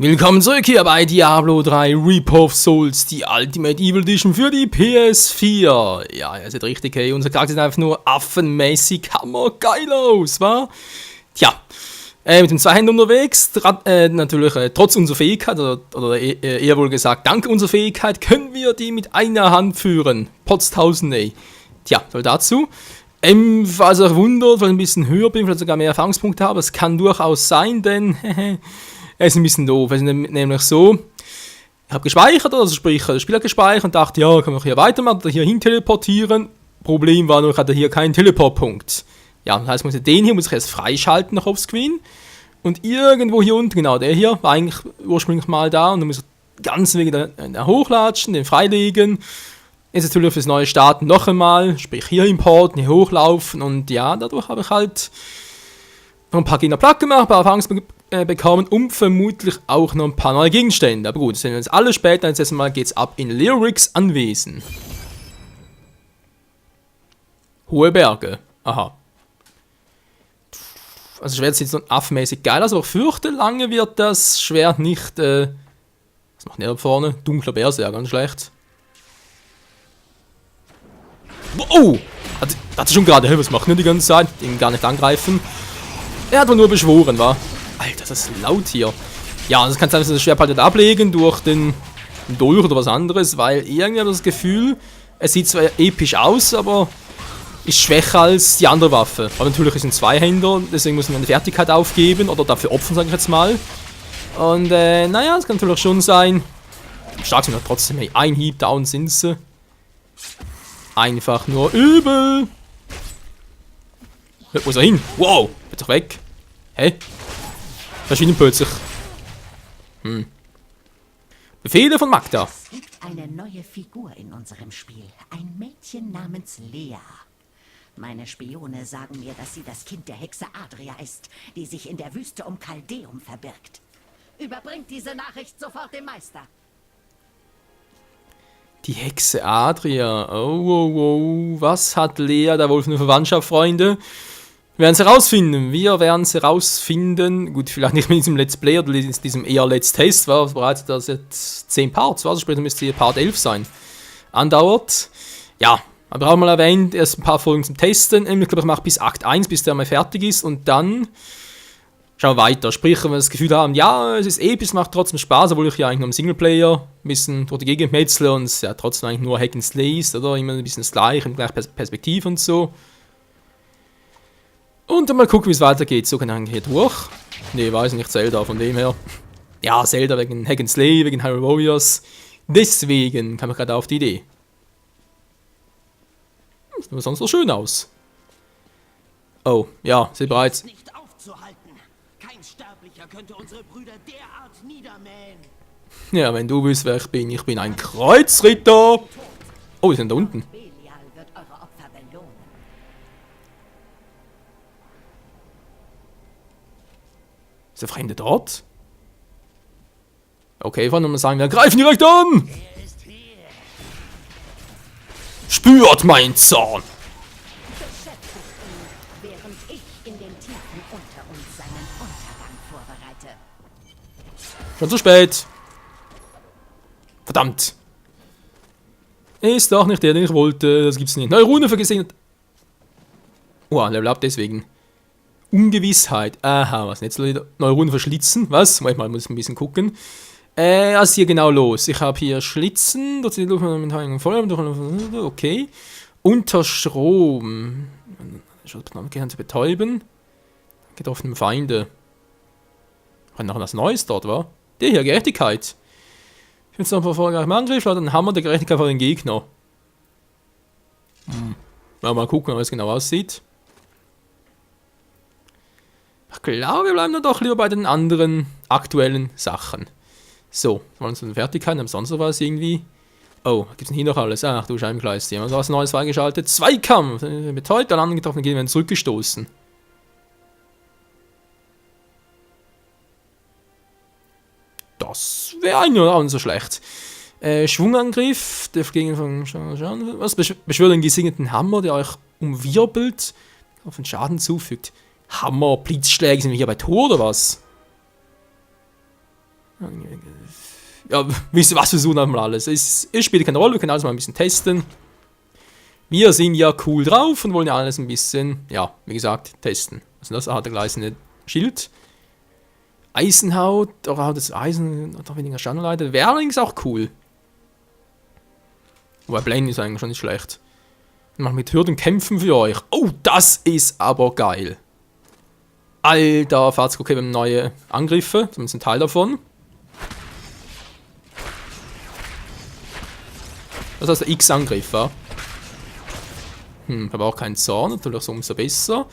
Willkommen zurück hier bei Diablo 3 Reaper of Souls, die Ultimate Evil Edition für die PS4. Ja, ihr seid richtig, hey, unser Charakter sieht einfach nur affenmäßig hammergeil aus, wa? Tja, mit dem Zweihänder unterwegs, natürlich trotz unserer Fähigkeit, oder eher wohl gesagt, dank unserer Fähigkeit, können wir die mit einer Hand führen. Potztausend, ey. Tja, so dazu. Falls ihr euch wundert, weil ich ein bisschen höher bin, vielleicht sogar mehr Erfahrungspunkte habe, das kann durchaus sein, denn es ist ein bisschen doof. Es ist nämlich so, ich habe gespeichert, also sprich, das Spiel hat gespeichert und dachte, ja, kann man hier weitermachen oder hier hin teleportieren. Problem war nur, ich hatte hier keinen Teleportpunkt. Ja, das heißt, den hier muss ich erst freischalten noch aufs Screen. Und irgendwo hier unten, genau, der hier, war eigentlich ursprünglich mal da und dann muss ich ganz wieder hochlatschen, den freilegen. Jetzt natürlich fürs neue Starten noch einmal, sprich hier importen, hier hochlaufen und ja, dadurch habe ich halt noch ein paar Gegner platt gemacht, ein paar Erfahrungspunkte bekommen und vermutlich auch noch ein paar neue Gegenstände. Aber gut, das sehen wir uns alle später. Jetzt erstmal geht's ab in Leoric's Anwesen. Hohe Berge. Aha. Also das Schwert sieht so affenmäßig geil aus, aber ich fürchte, lange wird das Schwert nicht, was macht der da vorne? Dunkler Berserker, ganz schlecht. Oh! Hat schon gerade, hey, was macht denn die ganze Zeit? Den gar nicht angreifen. Er hat wohl nur beschworen, wa? Alter, das ist laut hier. Ja, das kann sein, dass das Schwert halt ablegen durch den Dolch oder was anderes, weil irgendwie habe ich das Gefühl, es sieht zwar episch aus, aber ist schwächer als die andere Waffe. Aber natürlich ist ein Zweihänder, deswegen muss man eine Fertigkeit aufgeben oder dafür opfern, sage ich jetzt mal. Und naja, das kann natürlich schon sein. Stark sind wir trotzdem, hey, ein Hieb, down sind sie. Einfach nur übel. Wo ist er hin? Wow, wird doch weg. Hä? Verschieden plötzlich. Befehle von Magda. Es gibt eine neue Figur in unserem Spiel. Ein Mädchen namens Lea. Meine Spione sagen mir, dass sie das Kind der Hexe Adria ist, die sich in der Wüste um Kaldeum verbirgt. Überbringt diese Nachricht sofort dem Meister. Die Hexe Adria. Oh. Was hat Lea da wohl für eine Verwandtschaft, Freunde? Wir werden es herausfinden. Gut, vielleicht nicht mit diesem Let's Play oder diesem eher Let's Test, war bereits das jetzt 10 Parts, also später müsste hier Part 11 sein. Andauert. Ja, aber auch mal erwähnt, erst ein paar Folgen zum Testen. Ich glaube, ich mache bis Akt 1, bis der mal fertig ist und dann schauen wir weiter. Sprich, wenn wir das Gefühl haben, ja, es ist episch, macht trotzdem Spaß, obwohl ich ja eigentlich nur im Singleplayer ein bisschen durch die Gegend metzle und es ja trotzdem eigentlich nur Hack and Slay ist, oder? Immer ein bisschen das Gleiche, in gleicher Perspektive und so. Und dann mal gucken, wie es weitergeht. So kann ich eigentlich hier durch. Ne, weiß nicht, Zelda, von dem her. Ja, Zelda wegen Hack and Slay, wegen Hyrule Warriors. Deswegen kam ich gerade auf die Idee. Sieht aber sonst so schön aus. Oh, ja, sieht bereits. Nicht aufzuhalten. Kein Sterblicher könnte unsere Brüder derart niedermähen. Ja, wenn du wüsst, wer ich bin. Ich bin ein Kreuzritter. Oh, die sind da unten. Belial wird eure Opfer belohnen. Ist der Fremde dort? Okay, wollen wir mal sagen, wir greifen direkt an! Er ist hier. Spürt mein Zorn! Beschäftigt ihn, während ich in den Tiefen unter uns seinen Untergang vorbereite. Schon zu spät. Verdammt. Ist doch nicht der, den ich wollte. Das gibt's nicht. Neue Rune vergesegnet. Oh, Level Up deswegen. Ungewissheit. Aha, was denn jetzt? Neue Rune verschlitzen? Was? Manchmal muss ich ein bisschen gucken. Was ist hier genau los? Ich habe hier Schlitzen. Dort sind die Luft mit heiligen Feuer. Okay. Unter Strom. Gehirn zu betäuben. Getroffene Feinde. War noch was Neues dort, wa? Der hier, Gerechtigkeit. Ich finde es noch erfolgreich im Angriff, hat einen Hammer der Gerechtigkeit vor den Gegner. Mal gucken, wie es genau aussieht. Ich glaube, wir bleiben dann doch lieber bei den anderen aktuellen Sachen. So, wollen wir uns Fertigkeit, haben sonst noch was irgendwie. Oh, was gibt's denn hier noch alles? Ach du Scheibenkleist, haben wir was Neues freigeschaltet. Zweikampf! Betäubt, dann angetroffen, gehen wir zurückgestoßen. Das wäre eigentlich auch nicht so schlecht. Schwungangriff, der gegen was? Beschwört den gesegneten Hammer, der euch umwirbelt, auf den Schaden zufügt. Hammer, Blitzschläge, sind wir hier bei Tor oder was? Ja, wisst ihr was, wir suchen einfach mal alles. Es spielt keine Rolle, wir können alles mal ein bisschen testen. Wir sind ja cool drauf und wollen ja alles ein bisschen, ja, wie gesagt, testen. Also das hat der gleißende Schild. Eisenhaut, oder hat das Eisen, oder weniger Standardleiter. Wäre allerdings auch cool. Wobei Blaine ist eigentlich schon nicht schlecht. Dann machen wir mit Hürden kämpfen für euch. Oh, das ist aber geil. Alter, Fahrzeug, okay, wir haben neue Angriffe, zumindest ein Teil davon. Das heißt der X-Angriff, ja. Aber auch keinen Zorn, natürlich so umso besser.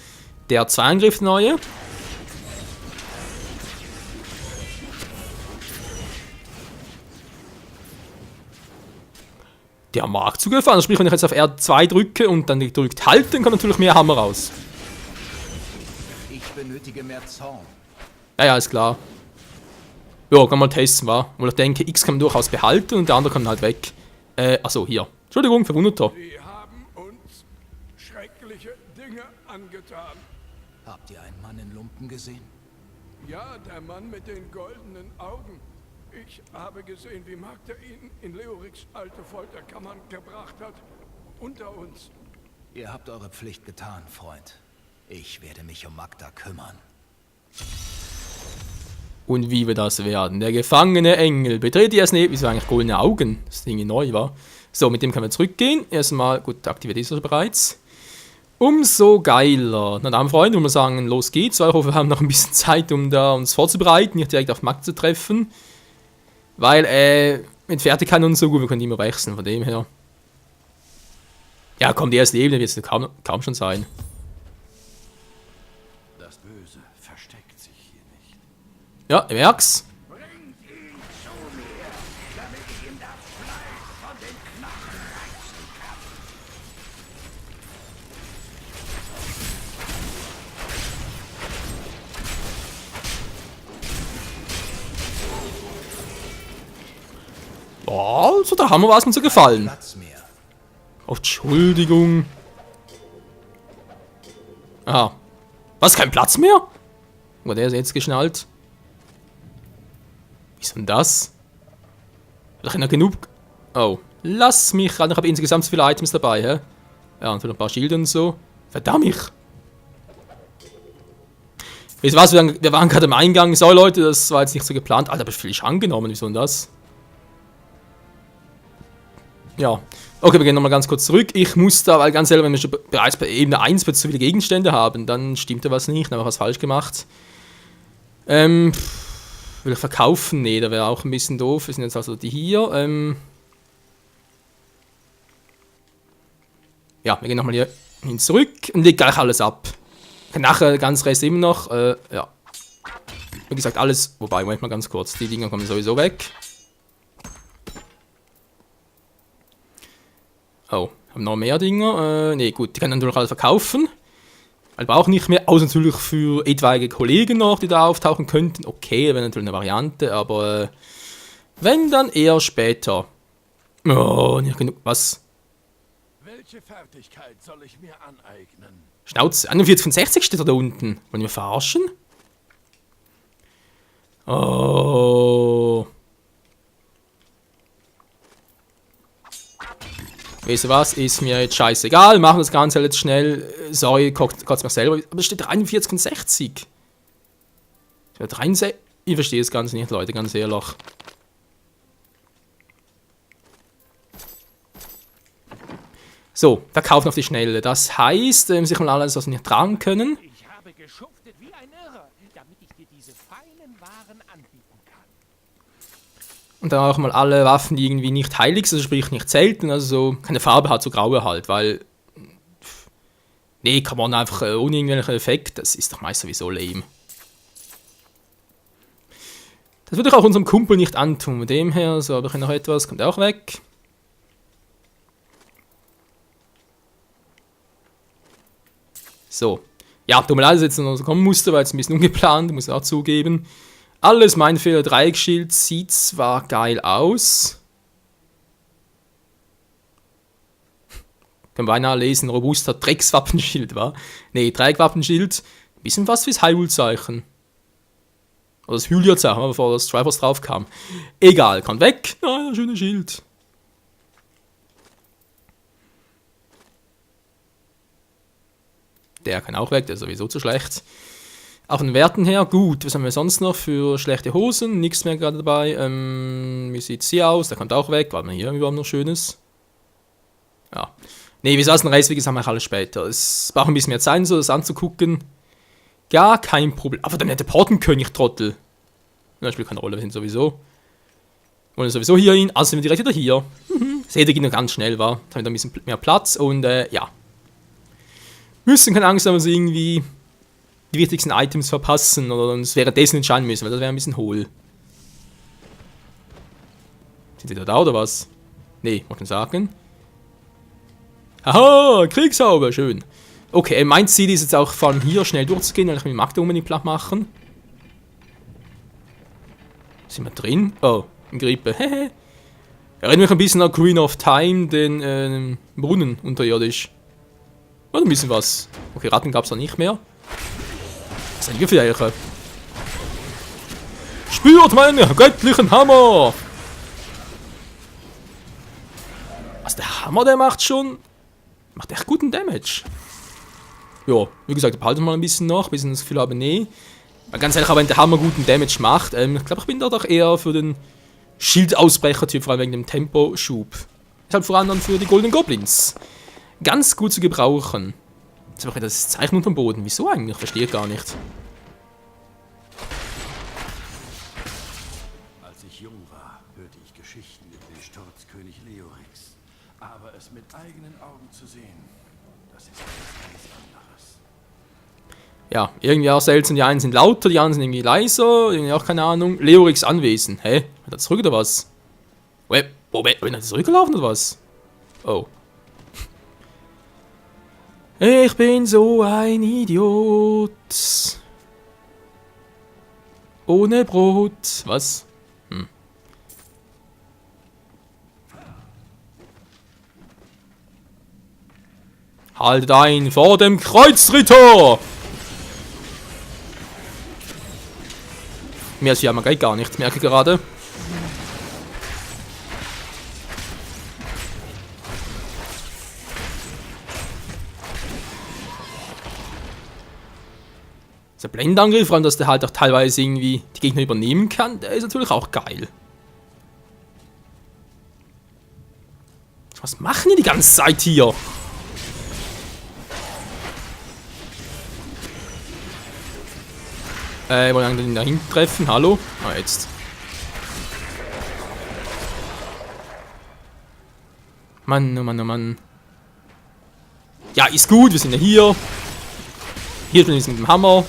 Der 2-Angriff neue. Der mag zugefallen. Sprich, wenn ich jetzt auf R2 drücke und dann gedrückt halten, kommt natürlich mehr Hammer raus. Ich benötige mehr Zorn. Ja, ist klar. Ja, kann mal testen, wa? Weil ich denke, X kann man durchaus behalten und der andere kann halt weg. Achso, hier. Entschuldigung, Verwundeter. Sie haben uns schreckliche Dinge angetan. Habt ihr einen Mann in Lumpen gesehen? Ja, der Mann mit den goldenen Augen. Ich habe gesehen, wie Magda ihn in Leoriks alte Folterkammern gebracht hat. Unter uns. Ihr habt eure Pflicht getan, Freund. Ich werde mich um Magda kümmern. Und wie wir das werden. Der gefangene Engel. Betrete erst nicht. Wieso eigentlich goldene Augen? Das Ding neu war. So, mit dem können wir zurückgehen. Erstmal, gut, aktiviert ist er bereits. Umso geiler. Na dann, Freunde, würde man sagen, los geht's. Weil ich hoffe, wir haben noch ein bisschen Zeit, um da uns vorzubereiten, nicht direkt auf Magda zu treffen. Weil, mit Fertigkeit und so gut, wir können immer wechseln, von dem her. Ja, komm, die erste Ebene wird es kaum schon sein. Das Böse versteckt sich hier nicht. Ja, ich merk's. Bringt ihn zu mir, damit ich ihm das Fleisch von den Knochen reißen kann. Boah, also da haben wir was mir so gefallen. Platz mehr. Oh, Entschuldigung. Ah. Was, kein Platz mehr? Oh, der ist jetzt geschnallt. Wie ist denn das? Hab ich noch genug... Oh. Lass mich ran, ich habe insgesamt so viele Items dabei, hä? Ja, und für ein paar Schilder und so. Verdammt! Wisst ihr was, wir waren gerade am Eingang. So, Leute, das war jetzt nicht so geplant. Alter, aber völlig angenommen, wieso denn das? Ja. Okay, wir gehen nochmal ganz kurz zurück. Ich muss da, weil ganz ehrlich, wenn wir schon bereits bei Ebene 1 zu viele Gegenstände haben, dann stimmt da was nicht, dann haben wir was falsch gemacht. Will ich verkaufen? Nee, da wäre auch ein bisschen doof. Wir sind jetzt also die hier. Ja, wir gehen nochmal hier hin zurück und legen gleich alles ab. Nachher ganz Rest immer noch, ja. Wie gesagt, alles, wobei, Moment mal ganz kurz, die Dinger kommen sowieso weg. Oh, haben noch mehr Dinger. Ne, gut, die können natürlich alle verkaufen. Aber auch nicht mehr, außer natürlich für etwaige Kollegen noch, die da auftauchen könnten. Okay, wäre natürlich eine Variante, aber wenn, dann eher später. Oh, nicht genug. Was? Welche Fertigkeit soll ich mir aneignen? Schnauze, 41 von 60 steht da unten. Wollen wir verarschen? Oh. Weißt du was, ist mir jetzt scheißegal, machen das Ganze jetzt schnell. Sorry, kotzt mir selber. Aber es steht 43 von 60. Ich verstehe das Ganze nicht, Leute, ganz ehrlich. So, verkaufen auf die Schnelle. Das heißt, sich mal alles, was wir nicht tragen können. Ich habe geschuftet wie ein Irrer, damit ich dir diese feinen Waren anbieten kann. Und dann auch mal alle Waffen, die irgendwie nicht heilig sind, also sprich nicht selten, also so keine Farbe hat, so graue halt, weil... Nee, kann man einfach ohne irgendwelchen Effekt, das ist doch meist sowieso lame. Das würde ich auch unserem Kumpel nicht antun, von dem her, so habe ich noch etwas, kommt auch weg. So. Ja, tut mir leid, dass jetzt noch so kommen musste, weil es ein bisschen ungeplant, muss ich auch zugeben. Alles mein Fehler, Dreieckschild sieht zwar geil aus. Kann man beinahe lesen, robuster Dreckswappenschild, wa? Ne, Dreieckwappenschild. Bisschen was fürs Hyrule-Zeichen. Oder das Hylia-Zeichen, bevor das Triforce drauf kam. Egal, kommt weg. Ah, schönes Schild. Der kann auch weg, der ist sowieso zu schlecht. Auch von den Werten her, gut. Was haben wir sonst noch für schlechte Hosen? Nichts mehr gerade dabei. Wie sieht sie aus? Der kommt auch weg. Warte mal, hier überhaupt noch Schönes. Ja. Ne, wie so aus den Reisweges haben wir alles später. Es braucht ein bisschen mehr Zeit, so das anzugucken. Gar kein Problem. Aber der nette Portenkönig, Trottel. Das spielt keine Rolle, wir sind sowieso. Wollen sowieso hier hin, also sind wir direkt wieder hier. Seht ihr, geht noch ganz schnell, war. Jetzt haben wir da ein bisschen mehr Platz und ja. Müssen keine Angst haben, dass wir irgendwie die wichtigsten Items verpassen oder uns währenddessen entscheiden müssen, weil das wäre ein bisschen hohl. Sind die da oder was? Nee, muss man sagen. Haha, Kriegshaube, schön. Okay, mein Ziel ist jetzt auch von hier schnell durchzugehen, weil ich mir die Magda unbedingt platt machen. Sind wir drin? Oh, ein Grippe. Hehe. Erinnert mich ein bisschen an Queen of Time, den Brunnen unterirdisch. Oder ein bisschen was. Okay, Ratten gab es da nicht mehr. Was sind wir für Elche? Spürt meinen göttlichen Hammer! Was, der Hammer, der macht schon... Macht echt guten Damage. Ja, wie gesagt, behalten wir mal ein bisschen noch, bis ich das Gefühl habe, nee. Ganz ehrlich, aber wenn der Hammer guten Damage macht, ich glaube, ich bin da doch eher für den Schildausbrecher-Typ, vor allem wegen dem Temposchub. Ist halt vor allem dann für die Golden Goblins. Ganz gut zu gebrauchen. Jetzt habe ich das Zeichen unterm Boden. Wieso eigentlich? Ich verstehe gar nicht. Als ich jung war, hörte ich Geschichten über den Sturzkönig Leorix. Aber es mit eigenen Augen zu sehen, das ist etwas ganz anderes. Ja, irgendwie auch seltsam. Die einen sind lauter, die anderen sind irgendwie leiser. Irgendwie auch keine Ahnung. Leorix Anwesen. Hä? Hat er zurück oder was? Hat er zurückgelaufen oder was? Oh. Ich bin so ein Idiot. Ohne Brot. Was? Haltet ein vor dem Kreuzritter! Mehr als Jammer geht gar nicht, merke ich gerade. Der Blendenangriff, vor allem, dass der halt auch teilweise irgendwie die Gegner übernehmen kann, der ist natürlich auch geil. Was machen die ganze Zeit hier? Wollen wir ihn da hinten treffen? Hallo? Ah, jetzt. Mann, oh Mann, oh Mann. Ja, ist gut, wir sind ja hier. Hier bin ich mit dem Hammer.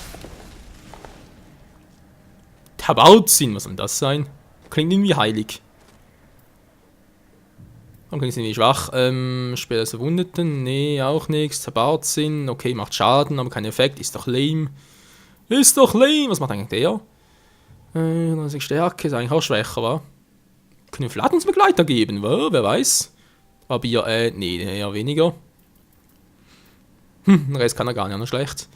Tabarzin, was soll das sein? Klingt irgendwie heilig. Warum klingt es irgendwie schwach? Später Verwundeten? Nee, auch nichts. Tabarzin, okay, macht Schaden, aber kein Effekt. Ist doch lame. Ist doch lame. Was macht eigentlich der? 30 Stärke, ist eigentlich auch schwächer, wa? Knüffel hat uns Begleiter geben, wa? Wer weiß? Aber nee, eher weniger. Den Rest kann er gar nicht, noch schlecht.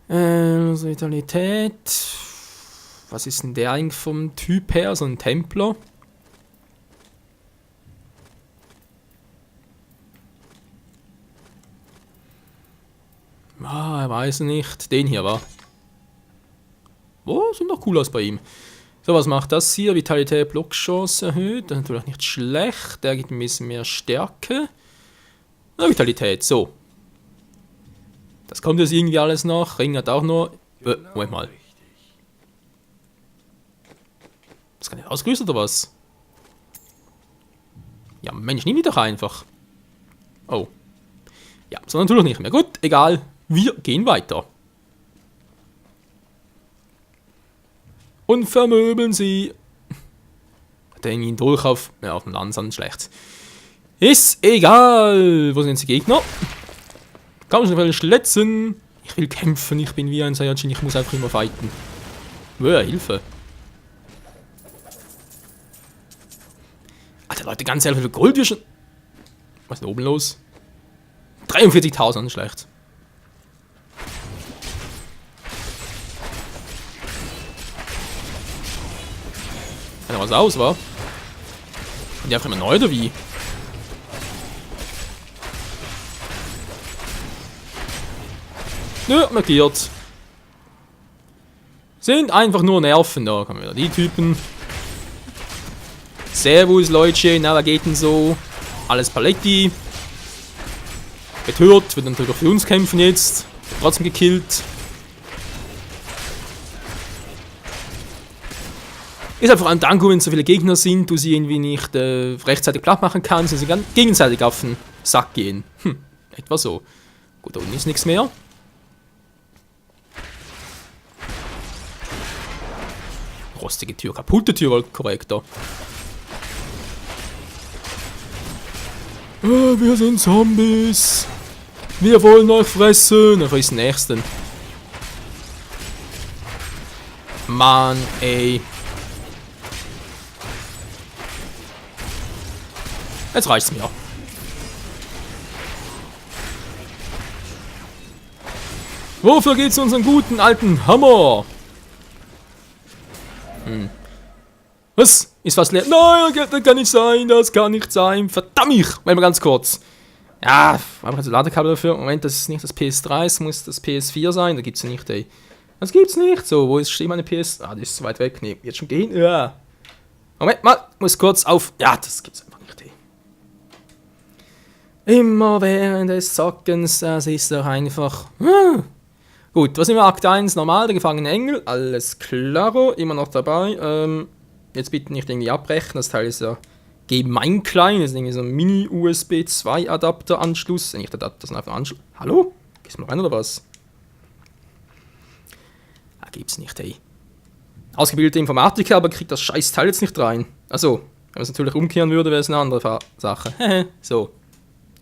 Vitalität. Was ist denn der eigentlich vom Typ her? So ein Templer. Ah, er weiß nicht. Den hier war. Oh, sieht doch cool aus bei ihm. So, was macht das hier? Vitalität, Blockchance erhöht. Das ist natürlich nicht schlecht. Der gibt ein bisschen mehr Stärke. Na, Vitalität, so. Das kommt jetzt irgendwie alles noch. Ring hat auch nur... Moment mal. Das kann nicht ausgerüstet oder was? Ja, Mensch, nimm die doch einfach. Oh. Ja, so natürlich nicht mehr. Gut, egal. Wir gehen weiter. Und vermöbeln sie. Hat er irgendwie einen Dolch auf... Ja, auf dem Lansand, schlecht. Ist egal. Wo sind die Gegner? Kann man schon schletzen. Ich will kämpfen, ich bin wie ein Saiyajin, ich muss einfach immer fighten. Hilfe. Alter Leute, ganz ehrlich, wie viel Gold wir schon... Was ist denn oben los? 43.000, schlecht. Kann ja was aus, wa? Und die einfach immer neu, oder wie? Nö, markiert. Sind einfach nur Nerven. Da kommen wieder die Typen. Servus, Leute. Na, was geht denn so? Alles Paletti. Betört. Wird natürlich auch für uns kämpfen jetzt. Wird trotzdem gekillt. Ist einfach ein Danko, wenn so viele Gegner sind, du sie irgendwie nicht rechtzeitig platt machen kannst und sie dann gegenseitig auf den Sack gehen. Etwa so. Gut, da unten ist nichts mehr. Rostige Tür, kaputte Tür, war korrekt da. Wir sind Zombies. Wir wollen euch fressen. Dann frisst den nächsten. Mann, ey. Jetzt reicht's mir. Wofür geht's unseren guten alten Hammer? Was? Ist fast leer. Nein, das kann nicht sein, das kann nicht sein. Verdammt mich! Mal ganz kurz. Ja, einfach ein Ladekabel dafür. Moment, das ist nicht das PS3, es muss das PS4 sein. Da gibt's ja nicht, ey. Das gibt's nicht. So, wo steht meine PS? Ah, die ist zu weit weg. Nee, jetzt schon gehen. Ja. Moment mal, muss kurz auf. Ja, das gibt's einfach nicht, ey. Immer während des Zockens, das ist doch einfach. Gut, was sind wir? Akt 1, normal, der gefangene Engel. Alles klaro, immer noch dabei. Jetzt bitte nicht irgendwie abbrechen, das Teil ist ja gemein klein. Das ist irgendwie so ein Mini-USB 2-Adapter-Anschluss. Nicht Adapter, sondern einfach ein Anschluss. Hallo? Gehst du mal rein oder was? Ah, gibt's nicht, ey. Ausgebildete Informatiker, aber kriegt das scheiß Teil jetzt nicht rein. Also, wenn man es natürlich umkehren würde, wäre es eine andere Sache. So.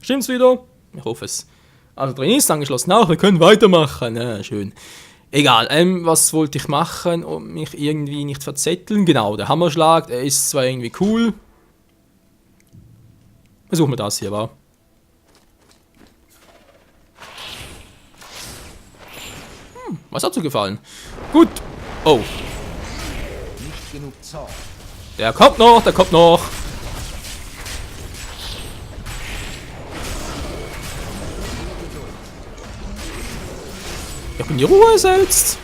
Stimmt's wieder? Ich hoffe es. Also drin ist angeschlossen auch, wir können weitermachen. Ja, schön. Egal, was wollte ich machen, um mich irgendwie nicht verzetteln? Genau, der Hammerschlag, der ist zwar irgendwie cool. Versuchen wir das hier, wa? Was hat dir gefallen? Gut. Oh. Nicht genug Zorn. Der kommt noch, der kommt noch. Ich bin die Ruhe ersetzt.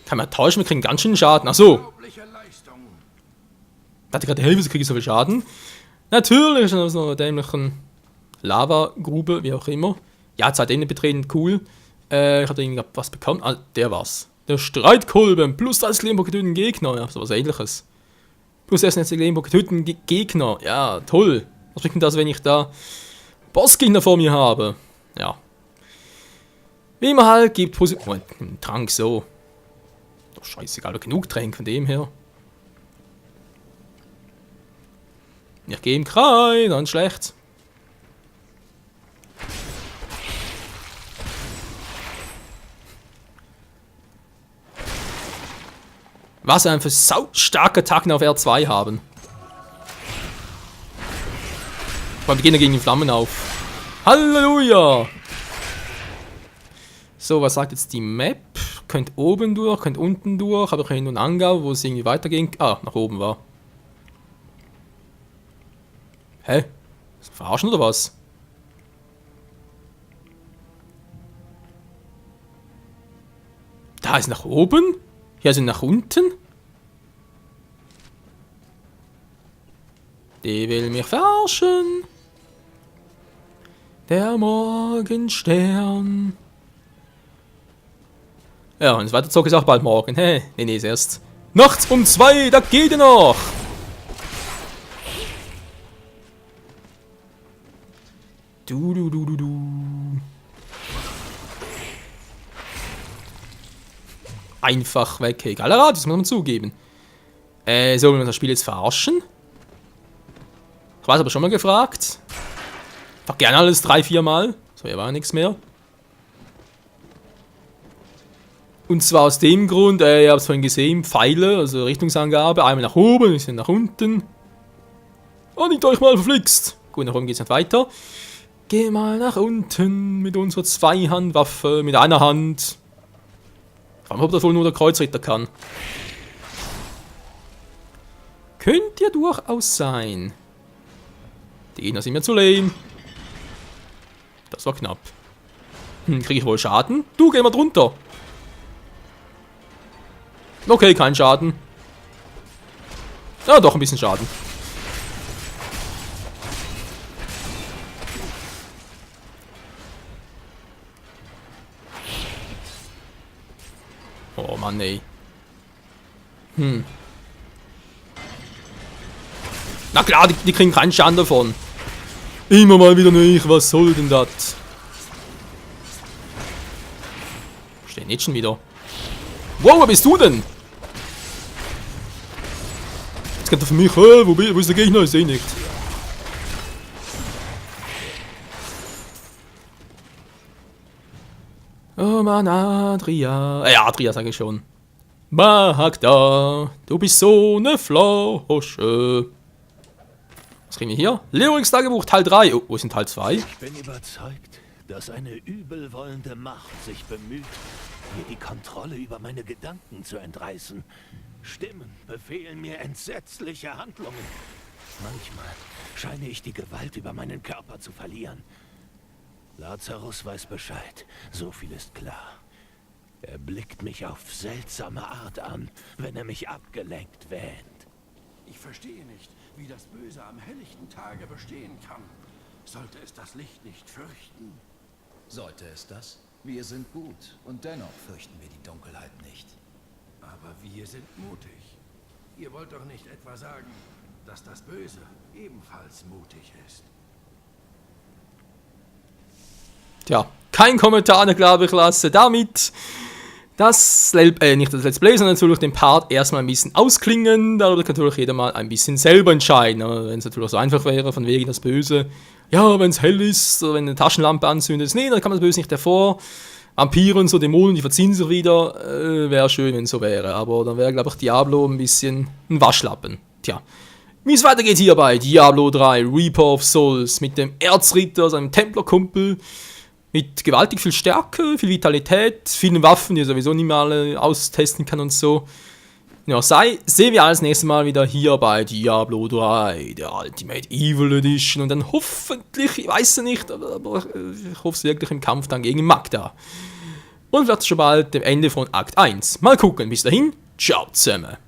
Kann man täuschen, wir kriegen ganz schön Schaden. Achso. Ich dachte gerade, hey, wieso kriege ich so viel Schaden? Natürlich ist das noch eine dämliche Lava-Grube, wie auch immer. Ja, Zeit Ende betreten, cool. Ich hatte irgendwie was bekommen. Ah, der war's. Der Streitkolben plus das Lehmbock-Töten Gegner. Ja, sowas ähnliches. Plus erst jetzt Lehmbock-Töten Gegner. Ja, toll. Was bringt denn das, wenn ich da Bossgegner vor mir habe? Ja. Wie immer halt, gibt Position. Oh, ein Trank so. Doch scheißegal, genug Tränke von dem her. Ich gehe im Kreis, dann schlecht. Was wir für saustarke Attacken auf R2 haben. Wir gehen gegen die Flammen auf. Halleluja! So, was sagt jetzt die Map? Könnt oben durch, könnt unten durch, aber ich habe nur einen Angabe, wo es irgendwie weiterging. Ah, nach oben war. Hä? Verarschen oder was? Da ist nach oben? Hier sind nach unten? Die will mich verarschen. Der Morgenstern. Ja, und das Weiterzug ist auch bald morgen. Hä? Nee, ist erst nachts um 2, da geht er noch. Du. Einfach weg. Hey, geiler Rat, das muss man zugeben. Sollen wir das Spiel jetzt verarschen? Ich weiß aber schon mal gefragt. Doch gerne alles 3-4 Mal. So, hier war nichts mehr. Und zwar aus dem Grund, ihr habt es vorhin gesehen, Pfeile, also Richtungsangabe, einmal nach oben, ein bisschen nach unten. Oh, nicht euch mal verflixt. Gut, nach oben geht es nicht weiter. Geh mal nach unten mit unserer Zweihandwaffe, mit einer Hand. Vor allem, ob das wohl nur der Kreuzritter kann. Könnte ja durchaus sein. Die Gegner sind mir zu lame. Das war knapp. Kriege ich wohl Schaden? Du, geh mal drunter. Okay, kein Schaden. Ja, doch, ein bisschen Schaden. Oh Mann, ey. Na klar, die kriegen keinen Schaden davon. Immer mal wieder nicht, was soll denn das? Stehen jetzt schon wieder. Wow, wer bist du denn? Jetzt geht er für mich, wo ist der Gegner? Ich sehe nicht. Oh Mann, Adria. Ja, Adria sage ich schon. Magda, du bist so ne Flosche. Was kriegen wir hier? Leorix Tagebuch Teil 3. Oh, wo ist denn Teil 2? Ich bin überzeugt, dass eine übelwollende Macht sich bemüht, mir die Kontrolle über meine Gedanken zu entreißen. Stimmen befehlen mir entsetzliche Handlungen. Manchmal scheine ich die Gewalt über meinen Körper zu verlieren. Lazarus weiß Bescheid, so viel ist klar. Er blickt mich auf seltsame Art an, wenn er mich abgelenkt wähnt. Ich verstehe nicht, wie das Böse am helllichten Tage bestehen kann. Sollte es das Licht nicht fürchten? Sollte es das? Wir sind gut und dennoch fürchten wir die Dunkelheit nicht. Aber wir sind mutig. Ihr wollt doch nicht etwa sagen, dass das Böse ebenfalls mutig ist. Tja, kein Kommentar an der Klasse. Damit nicht das Let's Play, sondern natürlich den Part erstmal ein bisschen ausklingen. Dadurch kann natürlich jeder mal ein bisschen selber entscheiden. Wenn es natürlich so einfach wäre, von wegen das Böse. Ja, wenn es hell ist, oder wenn eine Taschenlampe anzündet. Nee, dann kann man das Böse nicht hervor. Vampire und so, Dämonen, die verziehen sich wieder. Wäre schön, wenn es so wäre. Aber dann wäre, glaube ich, Diablo ein bisschen ein Waschlappen. Tja. Wie es weitergeht hier bei Diablo 3, Reaper of Souls, mit dem Erzritter, seinem Templerkumpel. Mit gewaltig viel Stärke, viel Vitalität, vielen Waffen, die er sowieso nicht mehr alle austesten kann und so. Ja, sehen wir als nächstes Mal wieder hier bei Diablo 3, der Ultimate Evil Edition. Und dann hoffentlich, ich weiß es nicht, aber ich hoffe es wirklich im Kampf dann gegen Magda. Und vielleicht schon bald dem Ende von Akt 1. Mal gucken, bis dahin, ciao zusammen.